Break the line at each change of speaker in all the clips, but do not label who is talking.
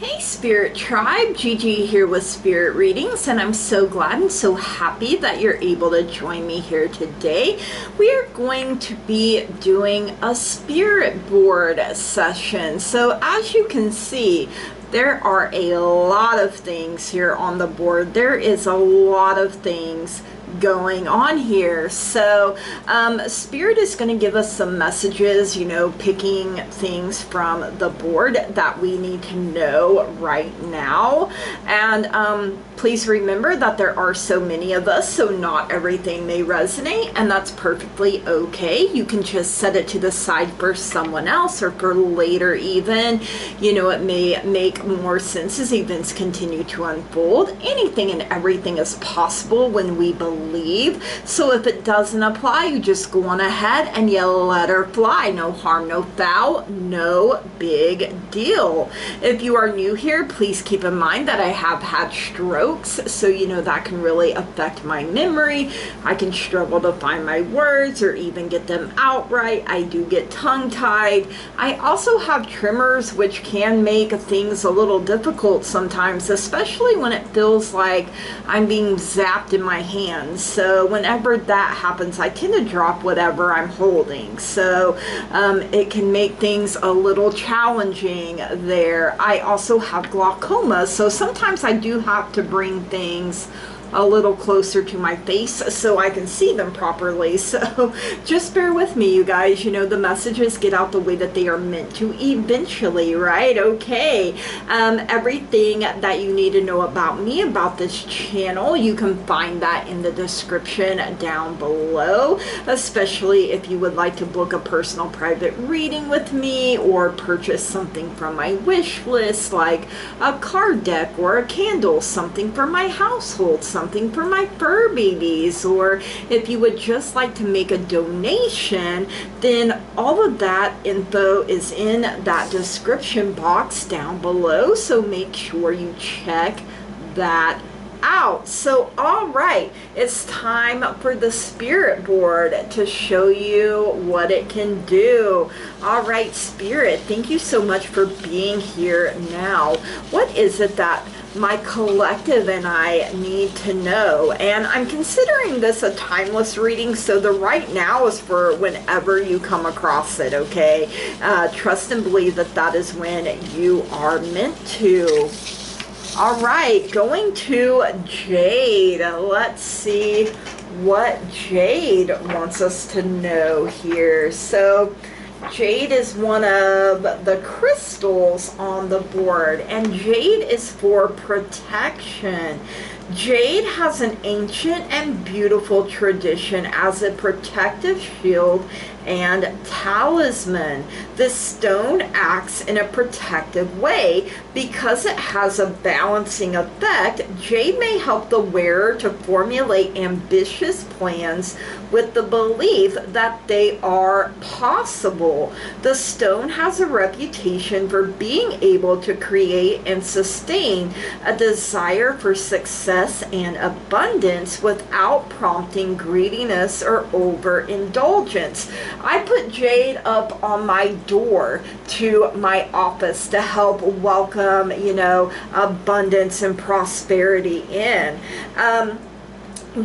Hey Spirit Tribe, Gigi here with Spirit Readings, and I'm so glad and so happy that you're able to join me here today. We are going to be doing a spirit board session. So as you can see, there are a lot of things here on the board. There is a lot of things going on here. So Spirit is going to give us some messages, you know, picking things from the board that we need to know right now. And please remember that there are so many of us, so not everything may resonate, and that's perfectly okay. You can just set it to the side for someone else or for later even. You know, it may make more sense as events continue to unfold. Anything and everything is possible when we believe. So if it doesn't apply, you just go on ahead and you let her fly. No harm, no foul, no big deal. If you are new here, please keep in mind that I have had strokes, so you know that can really affect my memory. I can struggle to find my words or even get them out right. I do get tongue-tied. I also have tremors, which can make things a little difficult sometimes, especially when it feels like I'm being zapped in my hands. So whenever that happens, I tend to drop whatever I'm holding. So it can make things a little challenging there. I also have glaucoma, so sometimes I do have to bring things a little closer to my face so I can see them properly. So just bear with me, you guys. You know, the messages get out the way that they are meant to eventually, right? Okay. Everything that you need to know about me, about this channel, you can find that in the description down below, especially if you would like to book a personal private reading with me or purchase something from my wish list, like a card deck or a candle, something for my household, something for my fur babies, or if you would just like to make a donation, then all of that info is in that description box down below, so make sure you check that out. So all right, it's time for the spirit board to show you what it can do. All right, Spirit, thank you so much for being here now. What is it that my collective and I need to know? And I'm considering this a timeless reading, so the right now is for whenever you come across it, okay? Trust and believe that that is when you are meant to. All right, going to Jade. Let's see what Jade wants us to know here. So Jade is one of the crystals on the board, and Jade is for protection. Jade has an ancient and beautiful tradition as a protective shield and talisman. This stone acts in a protective way because it has a balancing effect. Jade may help the wearer to formulate ambitious plans with the belief that they are possible. The stone has a reputation for being able to create and sustain a desire for success and abundance without prompting greediness or overindulgence. I put Jade up on my door to my office to help welcome, you know, abundance and prosperity in.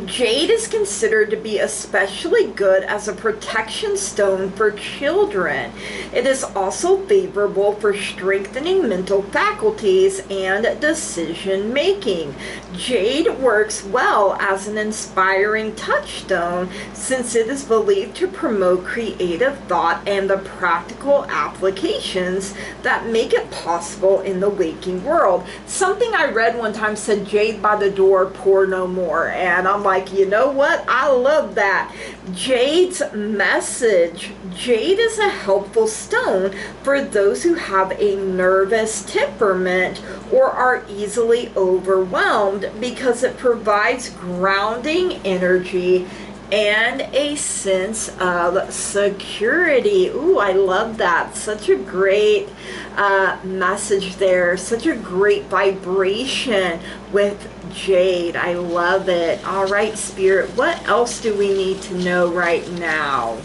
Jade is considered to be especially good as a protection stone for children. It is also favorable for strengthening mental faculties and decision making. Jade works well as an inspiring touchstone since it is believed to promote creative thought and the practical applications that make it possible in the waking world. Something I read one time said, "Jade by the door, pour no more," and I'm like, you know what? I love that. Jade's message. Jade is a helpful stone for those who have a nervous temperament or are easily overwhelmed because it provides grounding energy and a sense of security. Ooh, I love that. Such a great message there. Such a great vibration with Jade. I love it. All right, Spirit, what else do we need to know right now?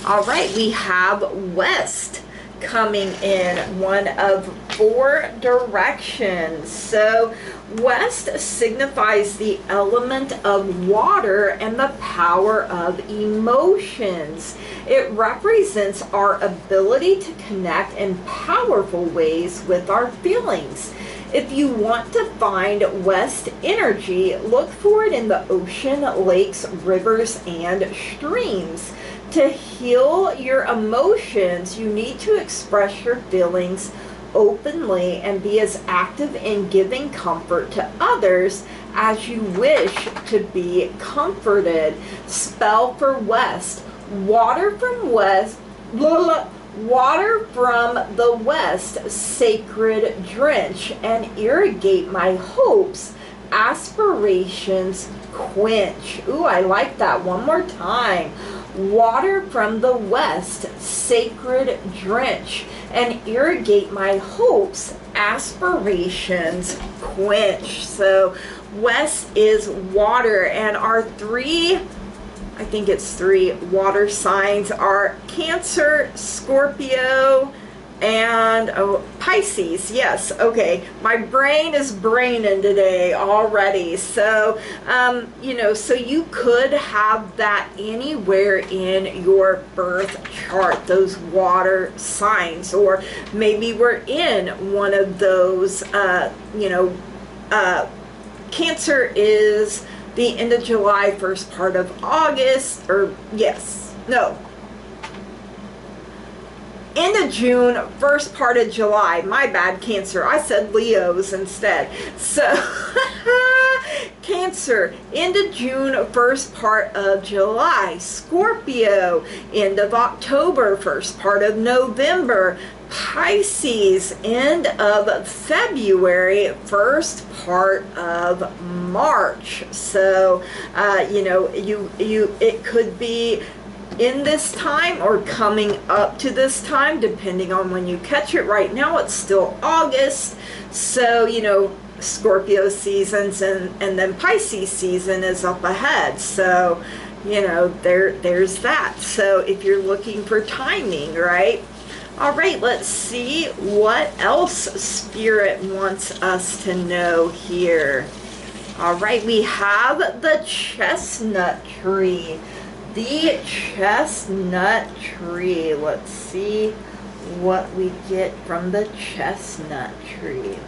All right, we have West. coming in one of 4 directions. So west signifies the element of water and the power of emotions. It represents our ability to connect in powerful ways with our feelings. If you want to find west energy, look for it in the ocean, lakes, rivers, and streams. To heal your emotions, you need to express your feelings openly and be as active in giving comfort to others as you wish to be comforted. Spell for west. Water from west. Water from the west, sacred drench and irrigate my hopes, aspirations quench. Ooh, I like that. One more time. Water from the west, sacred drench and irrigate my hopes, aspirations quench. So west is water, and our 3, I think it's 3 water signs are Cancer, Scorpio, and Pisces. Yes, okay. My brain is braining today already. So, you know, so you could have that anywhere in your birth chart, those water signs, or maybe we're in one of those, you know, Cancer is the end of July, first part of August, or yes, no, end of June, first part of July. My bad, Cancer. I said Leos instead. So, Cancer, end of June, first part of July. Scorpio, end of October, first part of November. Pisces, end of February, first part of March. So, you know, it could be in this time or coming up to this time, depending on when you catch it. Right now, it's still August. So, you know, Scorpio seasons and then Pisces season is up ahead. So, you know, there's that. So if you're looking for timing, right? All right, let's see what else Spirit wants us to know here. All right, we have the chestnut tree. The chestnut tree. Let's see what we get from the chestnut tree.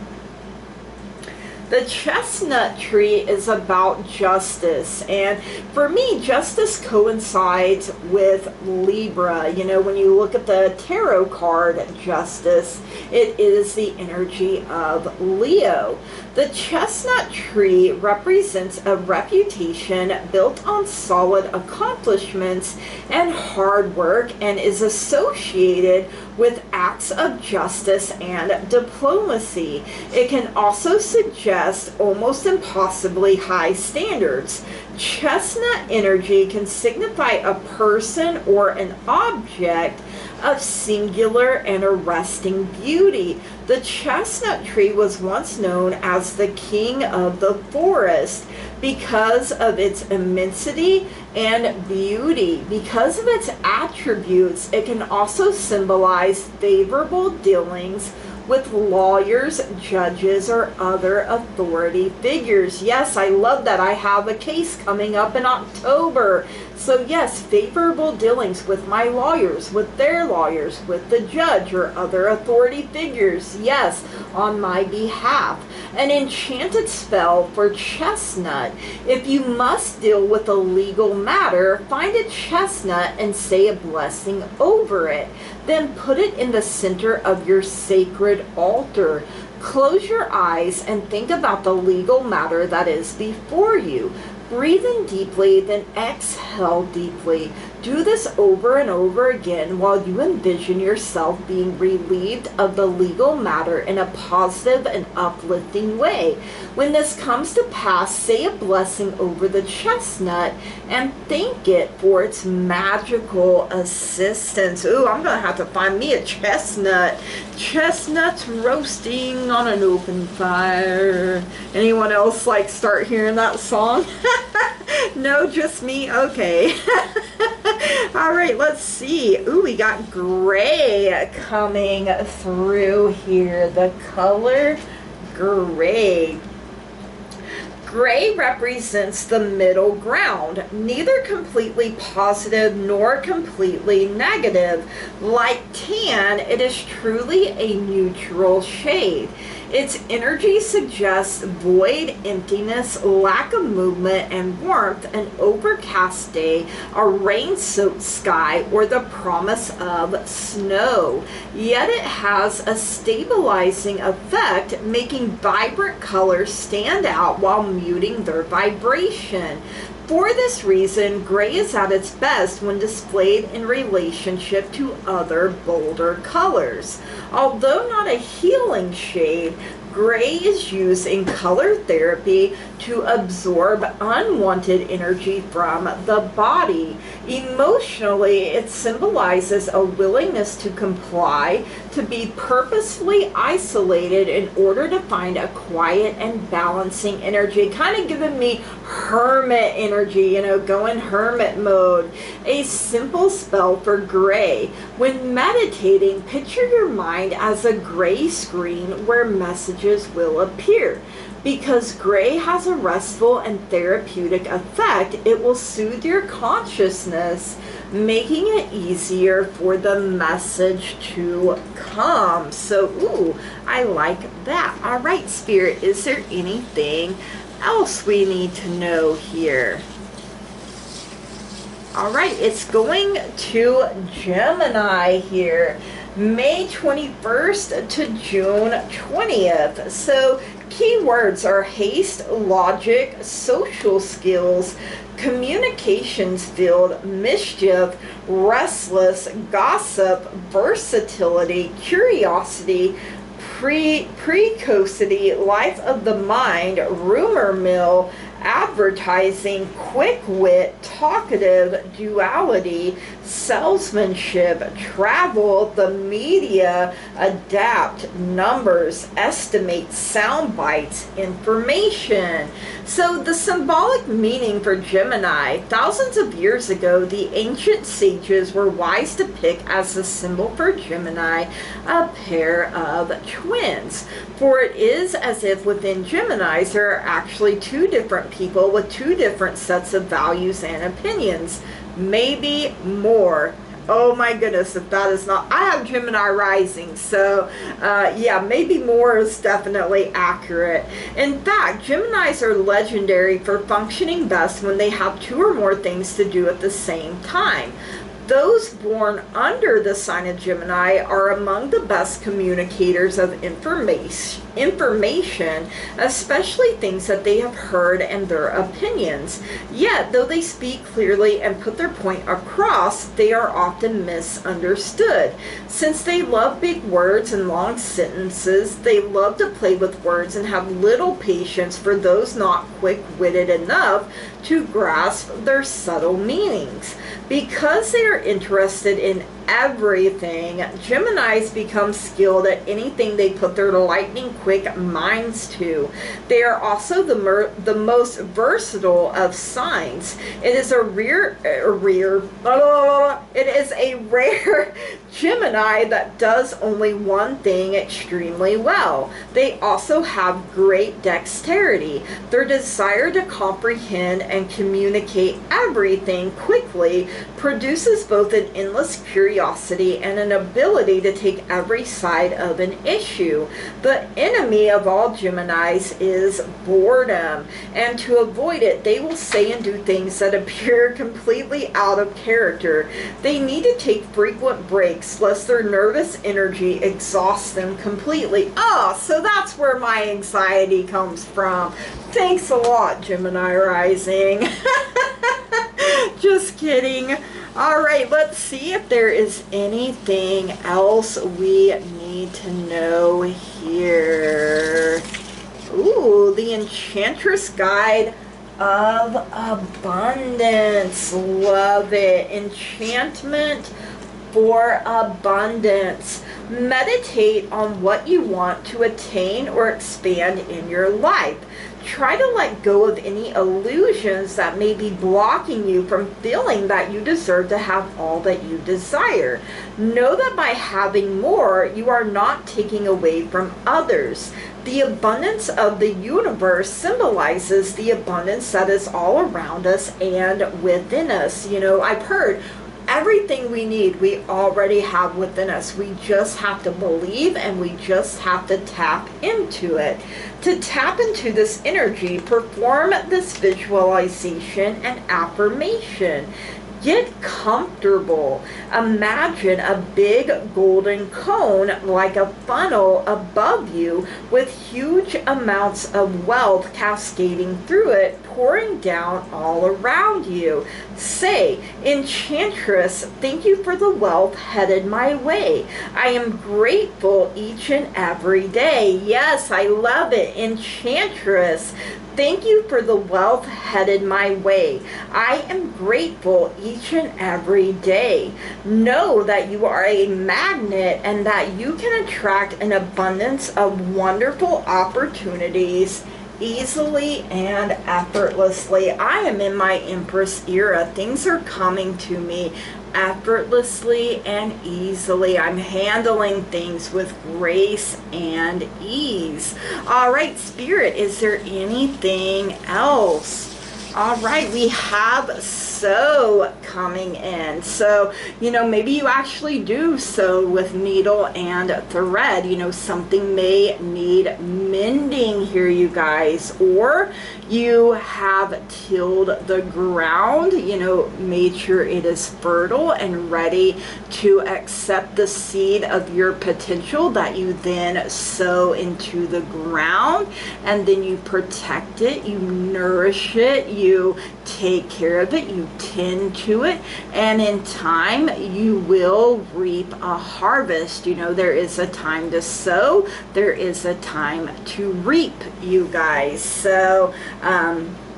The chestnut tree is about justice, and for me, justice coincides with Libra. You know, when you look at the tarot card, justice, it is the energy of Leo. The chestnut tree represents a reputation built on solid accomplishments and hard work, and is associated with acts of justice and diplomacy. It can also suggest almost impossibly high standards. Chestnut energy can signify a person or an object of singular and arresting beauty. The chestnut tree was once known as the king of the forest because of its immensity and beauty. Because of its attributes, it can also symbolize favorable dealings with lawyers, judges, or other authority figures. Yes, I love that. I have a case coming up in October. So yes, favorable dealings with my lawyers, with their lawyers, with the judge or other authority figures. Yes, on my behalf. An enchanted spell for chestnut. If you must deal with a legal matter, find a chestnut and say a blessing over it. Then put it in the center of your sacred altar. Close your eyes and think about the legal matter that is before you. Breathe in deeply, then exhale deeply. Do this over and over again while you envision yourself being relieved of the legal matter in a positive and uplifting way. When this comes to pass, say a blessing over the chestnut and thank it for its magical assistance. Ooh, I'm going to have to find me a chestnut. Chestnuts roasting on an open fire. Anyone else like start hearing that song? No, just me? Okay. All right, let's see. Ooh, we got gray coming through here. The color gray. Gray represents the middle ground, neither completely positive nor completely negative. Like tan, it is truly a neutral shade. Its energy suggests void, emptiness, lack of movement and warmth, an overcast day, a rain-soaked sky, or the promise of snow. Yet it has a stabilizing effect, making vibrant colors stand out while muting their vibration. For this reason, gray is at its best when displayed in relationship to other bolder colors. Although not a healing shade, gray is used in color therapy to absorb unwanted energy from the body. Emotionally, it symbolizes a willingness to comply, to be purposefully isolated in order to find a quiet and balancing energy. Kind of giving me hermit energy, you know, go in hermit mode. A simple spell for gray. When meditating, picture your mind as a gray screen where messages will appear. Because gray has a restful and therapeutic effect, it will soothe your consciousness, making it easier for the message to come. So, ooh, I like that. All right, Spirit, is there anything else we need to know here? All right, it's going to Gemini here, May 21st to June 20th. So keywords are haste, logic, social skills, communications field, mischief, restless, gossip, versatility, curiosity, precocity, life of the mind, rumor mill, advertising, quick wit, talkative, duality, salesmanship, travel, the media, adapt, numbers, estimate, sound bites, information. So the symbolic meaning for Gemini: thousands of years ago, the ancient sages were wise to pick as the symbol for Gemini a pair of twins. For it is as if within Geminis there are actually two different people with two different sets of values and opinions, maybe more. Oh my goodness, if that is not, I have Gemini Rising, so yeah, maybe more is definitely accurate. In fact, Geminis are legendary for functioning best when they have two or more things to do at the same time. Those born under the sign of Gemini are among the best communicators of information, especially things that they have heard and their opinions. Yet, though they speak clearly and put their point across, they are often misunderstood. Since they love big words and long sentences, they love to play with words and have little patience for those not quick-witted enough to grasp their subtle meanings. Because they are interested in everything, Geminis become skilled at anything they put their lightning quick minds to. They are also the most versatile of signs. It is a rare Gemini that does only one thing extremely well. They also have great dexterity. Their desire to comprehend and communicate everything quickly produces both an endless curiosity and an ability to take every side of an issue. The enemy of all Geminis is boredom, and to avoid it, they will say and do things that appear completely out of character. They need to take frequent breaks lest their nervous energy exhausts them completely. Oh, so that's where my anxiety comes from. Thanks a lot, Gemini Rising. Just kidding. All right, let's see if there is anything else we need to know here. Ooh, the Enchantress Guide of Abundance. Love it. Enchantment for abundance. Meditate on what you want to attain or expand in your life. Try to let go of any illusions that may be blocking you from feeling that you deserve to have all that you desire. Know that by having more, you are not taking away from others. The abundance of the universe symbolizes the abundance that is all around us and within us. You know, I've heard everything we need, we already have within us. We just have to believe, and we just have to tap into it. To tap into this energy, perform this visualization and affirmation. Get comfortable. Imagine a big golden cone like a funnel above you with huge amounts of wealth cascading through it, pouring down all around you. Say, Enchantress, thank you for the wealth headed my way. I am grateful each and every day. Yes, I love it. Enchantress, thank you for the wealth headed my way. I am grateful each and every day. Know that you are a magnet and that you can attract an abundance of wonderful opportunities easily and effortlessly. I am in my Empress era. Things are coming to me effortlessly and easily. I'm handling things with grace and ease. All right, Spirit, is there anything else? All right, we have sew coming in. So, you know, maybe you actually do sew with needle and thread. You know, something may need mending here, you guys. Or you have tilled the ground, you know, made sure it is fertile and ready to accept the seed of your potential that you then sow into the ground, and then you protect it, you nourish it, you take care of it, you tend to it, and in time you will reap a harvest. You know, there is a time to sow, there is a time to reap, you guys. So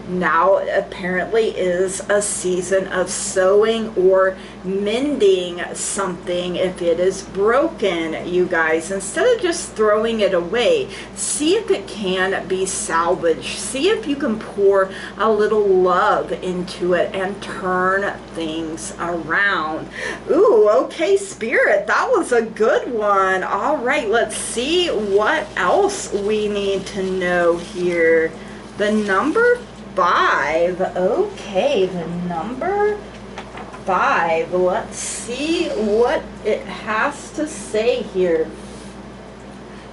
now apparently is a season of sewing or mending something if it is broken, you guys. Instead of just throwing it away, see if it can be salvaged. See if you can pour a little love into it and turn things around. Ooh, okay, Spirit, that was a good one. All right, let's see what else we need to know here. The number 5. Okay, the number 5. Let's see what it has to say here.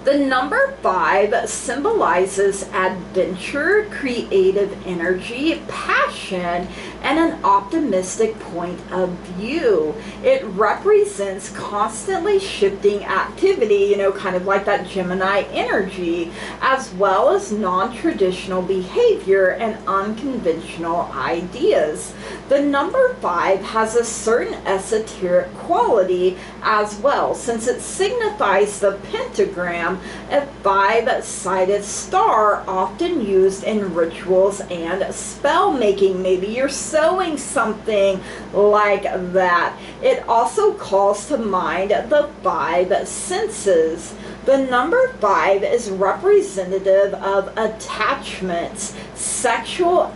The number 5 symbolizes adventure, creative energy, passion, and an optimistic point of view. It represents constantly shifting activity, you know, kind of like that Gemini energy, as well as non-traditional behavior and unconventional ideas. The number 5 has a certain esoteric quality as well, since it signifies the pentagram, a 5-sided star often used in rituals and spell making. Maybe you're sewing something like that. It also calls to mind the 5 senses. The number 5 is representative of attachments, sexual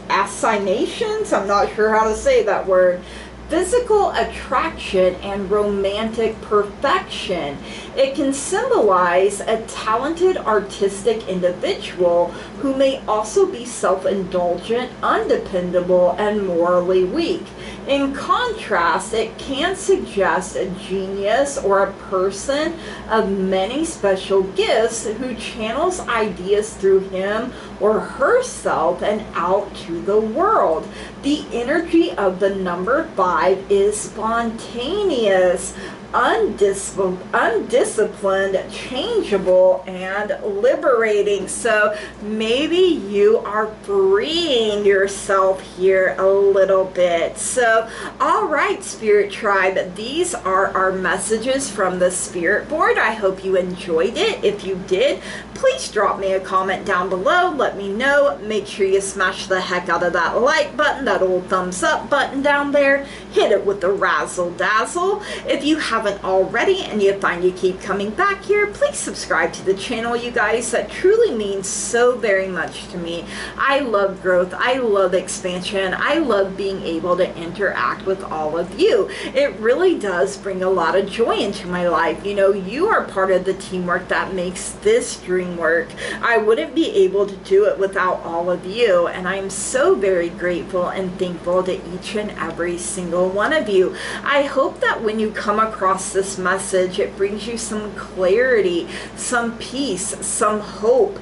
assignations, I'm not sure how to say that word, physical attraction, and romantic perfection. It can symbolize a talented artistic individual who may also be self-indulgent, undependable, and morally weak. In contrast, it can suggest a genius or a person of many special gifts who channels ideas through him or herself and out to the world. The energy of the number 5 is spontaneous, undisciplined, changeable, and liberating. So maybe you are freeing yourself here a little bit. So, all right, Spirit Tribe, these are our messages from the Spirit Board. I hope you enjoyed it. If you did, please drop me a comment down below. Let me know. Make sure you smash the heck out of that like button. that old thumbs up button down there. Hit it with the razzle dazzle. If you haven't already and you find you keep coming back here, please subscribe to the channel, you guys. That truly means so very much to me. I love growth. I love expansion. I love being able to interact with all of you. It really does bring a lot of joy into my life. You know, you are part of the teamwork that makes this dream work. I wouldn't be able to do it without all of you, and I'm so very grateful and thankful to each and every single one of you. I hope that when you come across this message, it brings you some clarity, some peace, some hope,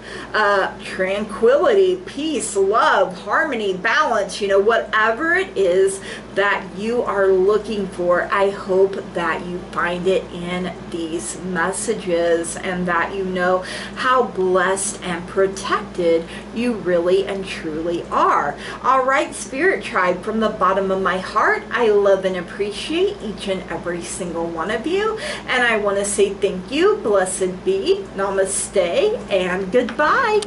tranquility, peace, love, harmony, balance, you know, whatever it is that you are looking for. I hope that you find it in these messages, and that you know how blessed and protected you really and truly are. All right, Spirit Tribe, from the bottom of my heart, I love and appreciate each and every single one of you, and I want to say thank you, blessed be, namaste, and goodbye.